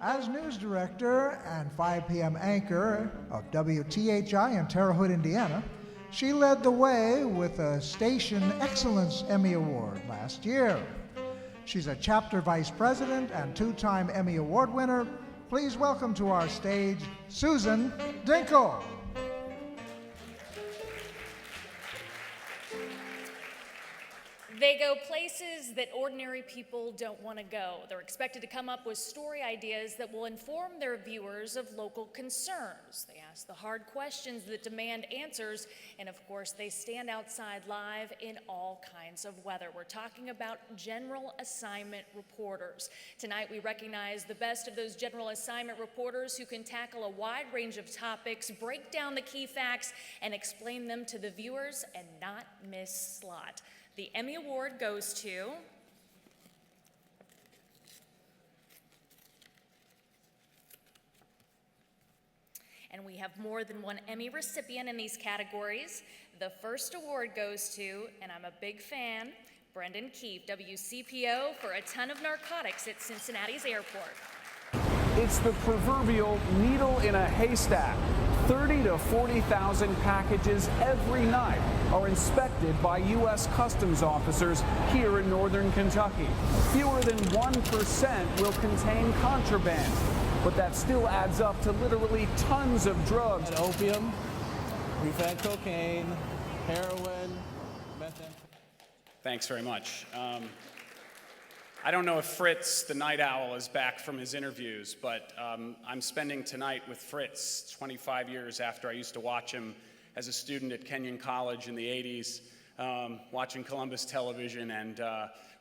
As news director and 5 p.m. anchor of WTHI in Terre Haute, Indiana, she led the way with a Station Excellence Emmy Award last year. She's a chapter vice president and 2-time Emmy Award winner. Please welcome to our stage, Susan Dinkle. They go places that ordinary people don't want to go. They're expected to come up with story ideas that will inform their viewers of local concerns. They ask the hard questions that demand answers, and of course, they stand outside live in all kinds of weather. We're talking about general assignment reporters. Tonight, we recognize the best of those general assignment reporters who can tackle a wide range of topics, break down the key facts, and explain them to the viewers and not miss slot. The Emmy Award goes to and we have more than one Emmy recipient in these categories. The first award goes to, and I'm a big fan, Brendan Keefe, WCPO, for a ton of narcotics at Cincinnati's airport. It's the proverbial needle in a haystack. 30 to 40,000 packages every night are inspected by U.S. Customs officers here in northern Kentucky. Fewer than 1% will contain contraband, but that still adds up to literally tons of drugs. And opium, we've had cocaine, heroin, methamphetamine. Thanks very much. I don't know if Fritz, the night owl, is back from his interviews, but I'm spending tonight with Fritz 25 years after I used to watch him as a student at Kenyon College in the 80s, watching Columbus Television, and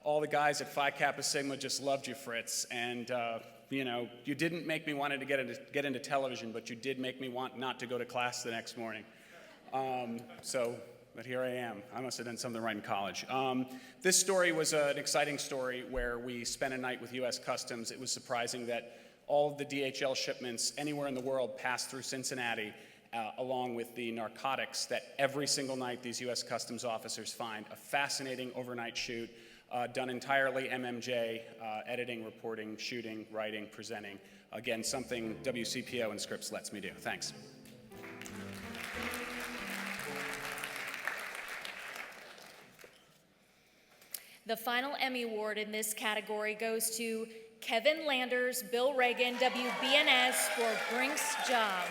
all the guys at Phi Kappa Sigma just loved you, Fritz. And you know, you didn't make me want to get into television, but you did make me want not to go to class the next morning. But here I am. I must have done something right in college. This story was an exciting story where we spent a night with U.S. Customs. It was surprising that all of the DHL shipments anywhere in the world passed through Cincinnati, along with the narcotics that every single night these U.S. Customs officers find. A fascinating overnight shoot done entirely MMJ, editing, reporting, shooting, writing, presenting. Again, something WCPO and Scripps lets me do. Thanks. The final Emmy Award in this category goes to Kevin Landers, Bill Reagan, WBNS, for Brinks' job.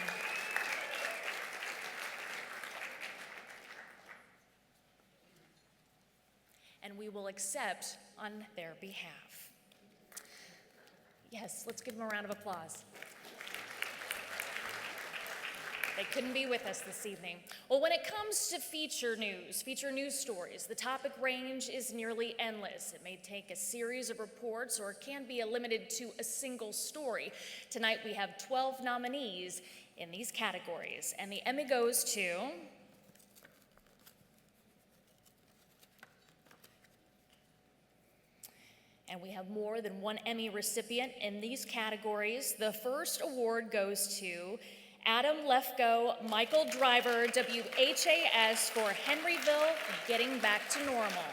And we will accept on their behalf. Yes, let's give them a round of applause. They couldn't be with us this evening. Well, when it comes to feature news stories, the topic range is nearly endless. It may take a series of reports or it can be limited to a single story. Tonight we have 12 nominees in these categories, and the Emmy goes to and we have more than one Emmy recipient in these categories. The first award goes to Adam Lefkoe, Michael Driver, WHAS, for Henryville, Getting Back to Normal.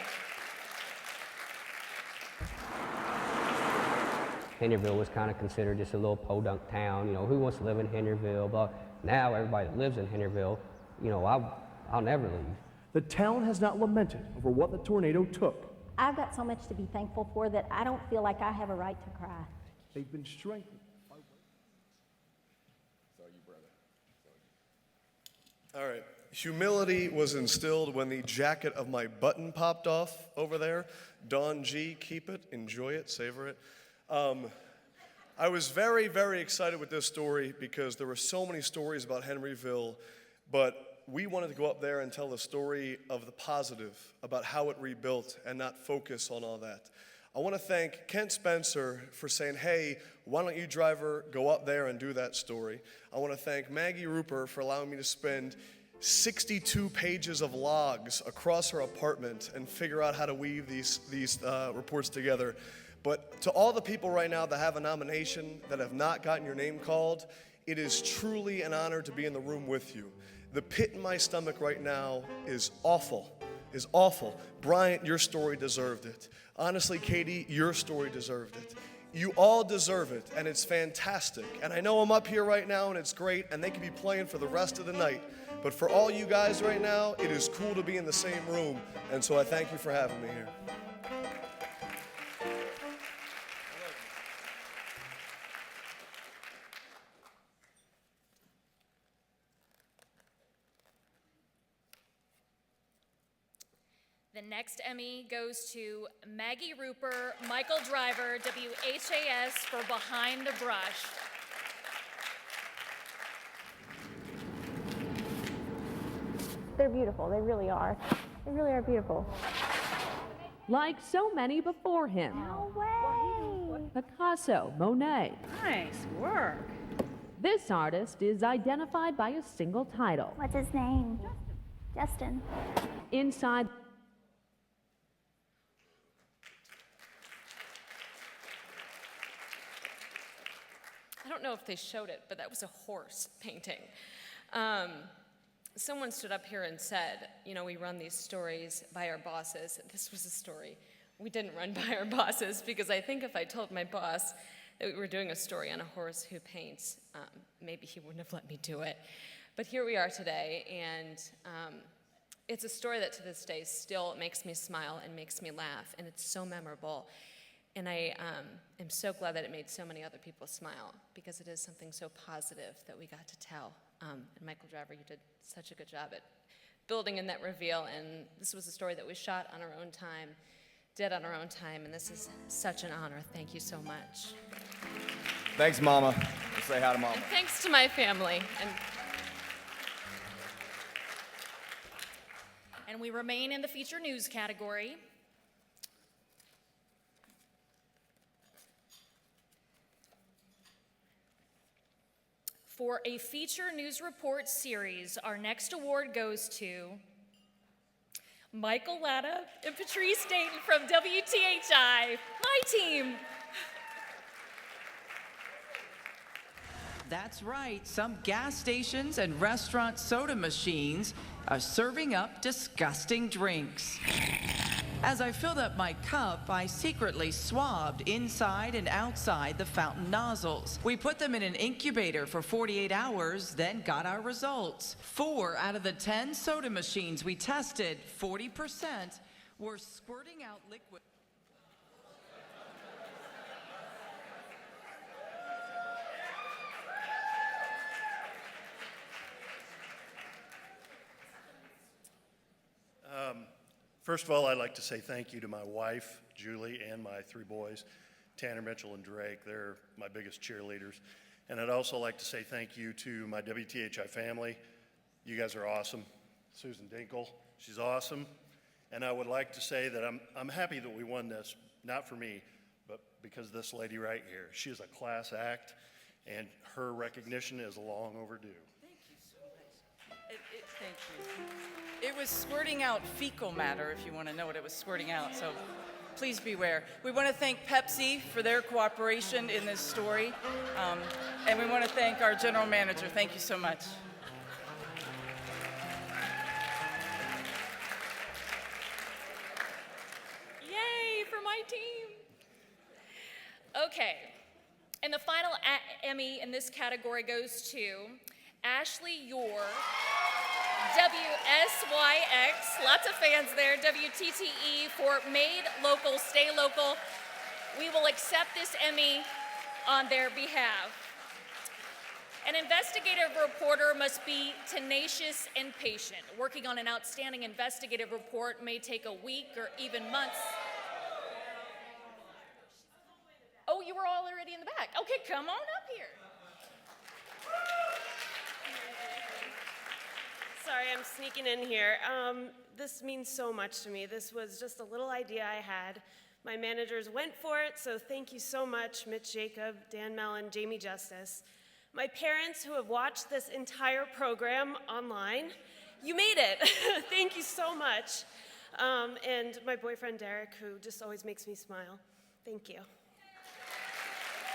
Henryville was kind of considered just a little podunk town. You know, who wants to live in Henryville? But now everybody that lives in Henryville, you know, I'll never leave. The town has not lamented over what the tornado took. I've got so much to be thankful for that I don't feel like I have a right to cry. They've been strengthened. All right. Humility was instilled when the jacket of my button popped off over there. Dawn G, keep it, enjoy it, savor it. I was very, very excited with this story because there were so many stories about Henryville, but we wanted to go up there and tell the story of the positive, about how it rebuilt and not focus on all that. I want to thank Kent Spencer for saying, hey, why don't you, driver, go up there and do that story. I want to thank Maggie Ruper for allowing me to spend 62 pages of logs across her apartment and figure out how to weave these reports together. But to all the people right now that have a nomination that have not gotten your name called, it is truly an honor to be in the room with you. The pit in my stomach right now is awful. Is awful. Bryant, your story deserved it. Honestly, Katie, your story deserved it. You all deserve it, and it's fantastic. And I know I'm up here right now, and it's great, and they could be playing for the rest of the night. But for all you guys right now, it is cool to be in the same room, and so I thank you for having me here. The next Emmy goes to Maggie Ruper, Michael Driver, WHAS for Behind the Brush. They're beautiful, they really are. They really are beautiful. Like so many before him. No way! Picasso, Monet. Nice work. This artist is identified by a single title. What's his name? Justin. Inside I don't know if they showed it, but that was a horse painting. Someone stood up here and said, you know, we run these stories by our bosses. This was a story we didn't run by our bosses, because I think if I told my boss that we were doing a story on a horse who paints, maybe he wouldn't have let me do it. But here we are today, and it's a story that to this day still makes me smile and makes me laugh, and it's so memorable. And I am so glad that it made so many other people smile, because it is something so positive that we got to tell. And Michael Driver, you did such a good job at building in that reveal, and this was a story that we shot on our own time, did on our own time, and this is such an honor. Thank you so much. Thanks, Mama. We'll say hi to Mama. And thanks to my family. And we remain in the feature news category. For a feature news report series, our next award goes to Michael Latta and Patrice Dayton from WTHI, my team. That's right, some gas stations and restaurant soda machines are serving up disgusting drinks. As I filled up my cup, I secretly swabbed inside and outside the fountain nozzles. We put them in an incubator for 48 hours, then got our results. 4 out of the 10 soda machines we tested, 40%, were squirting out liquid. First of all, I'd like to say thank you to my wife, Julie, and my 3 boys, Tanner, Mitchell, and Drake. They're my biggest cheerleaders. And I'd also like to say thank you to my WTHI family. You guys are awesome. Susan Dinkle, she's awesome. And I would like to say that I'm happy that we won this, not for me, but because of this lady right here. She is a class act, and her recognition is long overdue. Thank you so much. Thank you. It was squirting out fecal matter, if you want to know what it was squirting out, so please beware. We want to thank Pepsi for their cooperation in this story, and we want to thank our general manager. Thank you so much. Yay for my team. Okay, and the final Emmy in this category goes to Ashley Yore, WSYX, lots of fans there, WTTE for Made Local, Stay Local. We will accept this Emmy on their behalf. An investigative reporter must be tenacious and patient. Working on an outstanding investigative report may take a week or even months. Oh, you were all already in the back. Okay, come on up here. Sorry, I'm sneaking in here. This means so much to me. This was just a little idea I had. My managers went for it, so thank you so much, Mitch Jacob, Dan Mellon, Jamie Justice. My parents who have watched this entire program online, you made it. Thank you so much. And my boyfriend, Derek, who just always makes me smile. Thank you.